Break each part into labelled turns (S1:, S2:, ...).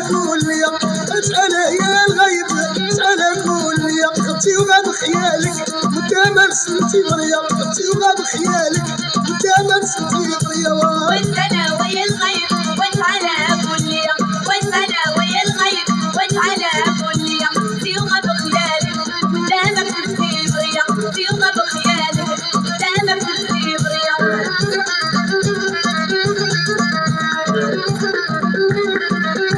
S1: قول لي اسأل يا الغيب اسأل قول لي خدتي وغاب خيالك وانت ما رسلتي بريا خدتي وغاب خيالك وانت ما رسلتي بريا
S2: وانت انا ويا الغيب وانت على قول لي وانت انا ويا الغيب وانت على قول لي خدتي وغاب خيالك وانت ما رسلتي بريا خدتي وغاب خيالك وانت ما رسلتي بريا
S1: وغاب خيالك وانت ما رسلتي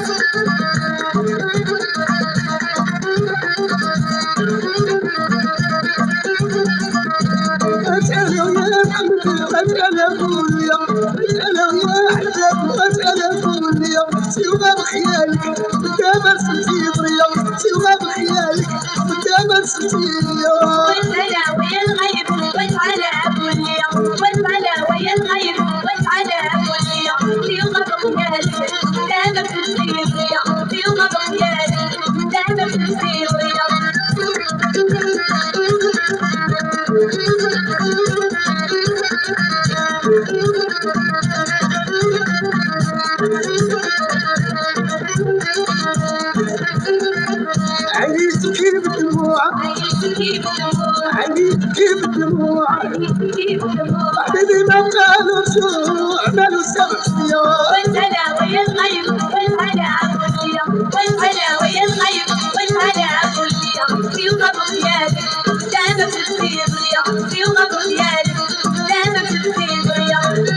S1: بريا وغاب خيالك وانت ما رسلتي بريا
S2: وانت انا ويا الغيب وانت على قول لي وانت انا ويا الغيب وانت على قول لي خدتي وغاب خيالك وانت ما رسلتي بريا خدتي وغاب خيالك وانت ما رسلتي بريا
S1: عينيك بالدموع عينيك بالدموع حبيبي ما قالوا رجوع مالو سبب فيا
S2: وانت انا ويا الغيب وانت على قول لي وانت انا ويا الغيب وانت على قول لي خدتي وغاب خيالك وانت ما رسلتي بريا خدتي وغاب خيالك وانت ما رسلتي بريا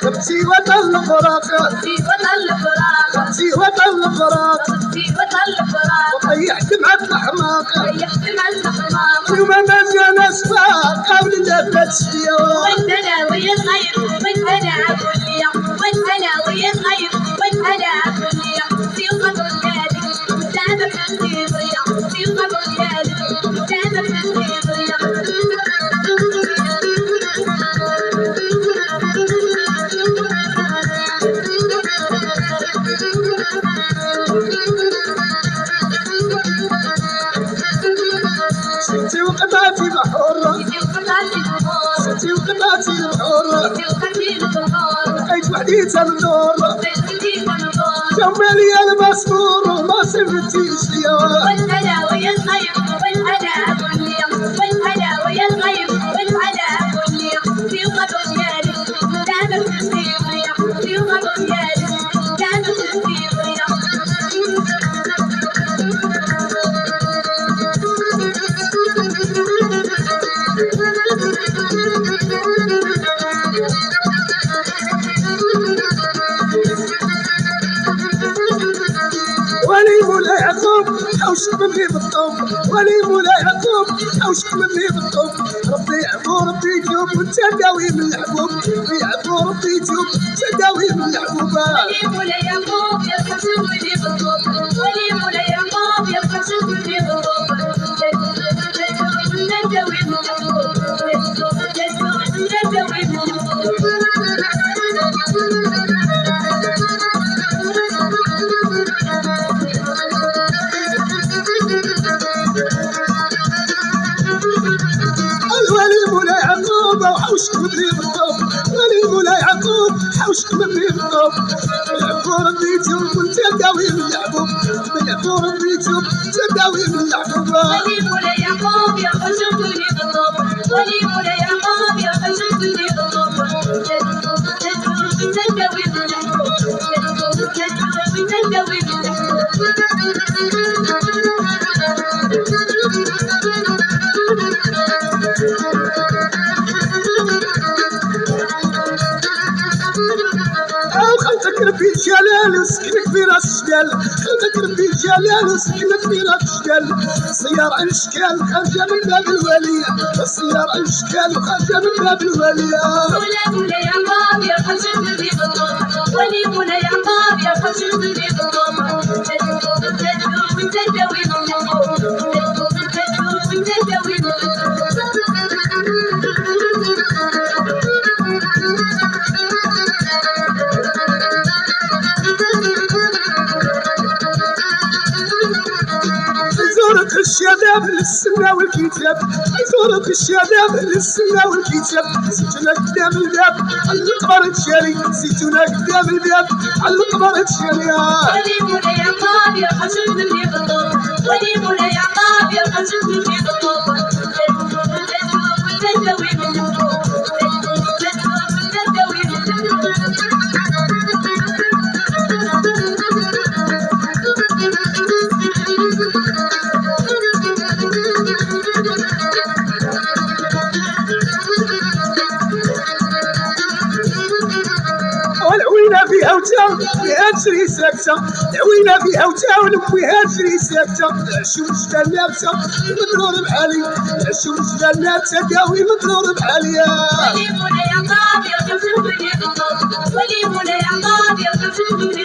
S1: خبتي وطن الفراق
S2: خبتي وطن الفراق
S1: خبتي وطن الفراق
S2: خبتي وطن الفراق
S1: وطيحت مع الحماق
S2: ريحت مع الأحماق
S1: اليوم ما جانا صفاق قبل جفت شفيا
S2: وانت انا ويا الغيب وانت انا قول لي وانت انا ويا الغيب وانت انا قول لي خدتي وغاب خيالك وانت ما رسلتي بريا خدتي وغاب خيالك وانت ما رسلتي بريا
S1: ستي وقطعتي بحورة ستي وقطعتي بحورة لقيت وحديتها النور جمالي المسرور وما سلفتيش ليا
S2: وانت انا ويا الغيب وانت انا قول لي وانت انا ويا الغيب وانت على قول لي خدتي وغاب خيالك وانت ما رسلتي بريا خدتي وغاب خيالك وانت ما رسلتي بريا
S1: ولي مولاي يعقوب حوشك مني بالطوب ولي مولاي يعقوب حوشك مني بالطوب ربي يعفو ربي يتوب وانت داوي من الحبوب ربي يعفو ربي يتوب وانت داوي من الحبوب
S2: ولي مولاي يعقوب يرفع شغلي بالطوب ولي مولاي يعقوب يرفع شغلي بالطوب نداوي من الحبوب نداوي من الحبوب
S1: الولي مولاي يعقوب وحوشك مني بالطوب ولي مولاي يعقوب حوشك مني بالطوب يعفو ربي يتوب وانت داوي من الحبوب يعفو ربي يتوب وانت داوي من الحبوب
S2: ولي مولاي يعقوب يرفع شغلي بالطوب ولي مولاي يعقوب يرفع شغلي بالطوب نداوي من الحبوب نداوي من
S1: او خلتك ربي جلال وسكنك فينا الشكال خلقك ربي الجلال وسكنك فينا الشكال السيارة على الشكال خارجة من باب الولية السيارة على الشكال وخارجة من باب الولية
S2: ولا مولاي عقاب يا خشم في بالطوب ولي مولاي عقاب يا خشم في بالطوب تدوب وانت تداوي بالطوب تدوب وانت تداوي
S1: يزورك الشباب للسنة والكتاب يزورك الشباب للسنة والكتاب زيتونا قدام الباب على القمر تشاري زيتونا قدام الباب على القمر تشاري
S2: ولي مولاي عقاب يا خشم في بالطوب ولي مولاي عقاب يا خشم في بالطوب تدوب وانت تداوي بالطوب تدوب وانت تداوي
S1: والعوينة فيها وتا فيها تشري ساكتة العوينة فيها وتا ونبويها تشري ساكتة العشو مجدال لابسة مضرور بحالي العشو مجدال لابسة داوي مضرور بحالي
S2: ولي مولاي عقاب يا خشم في بالطوب ولي مولاي عقاب يا خشم في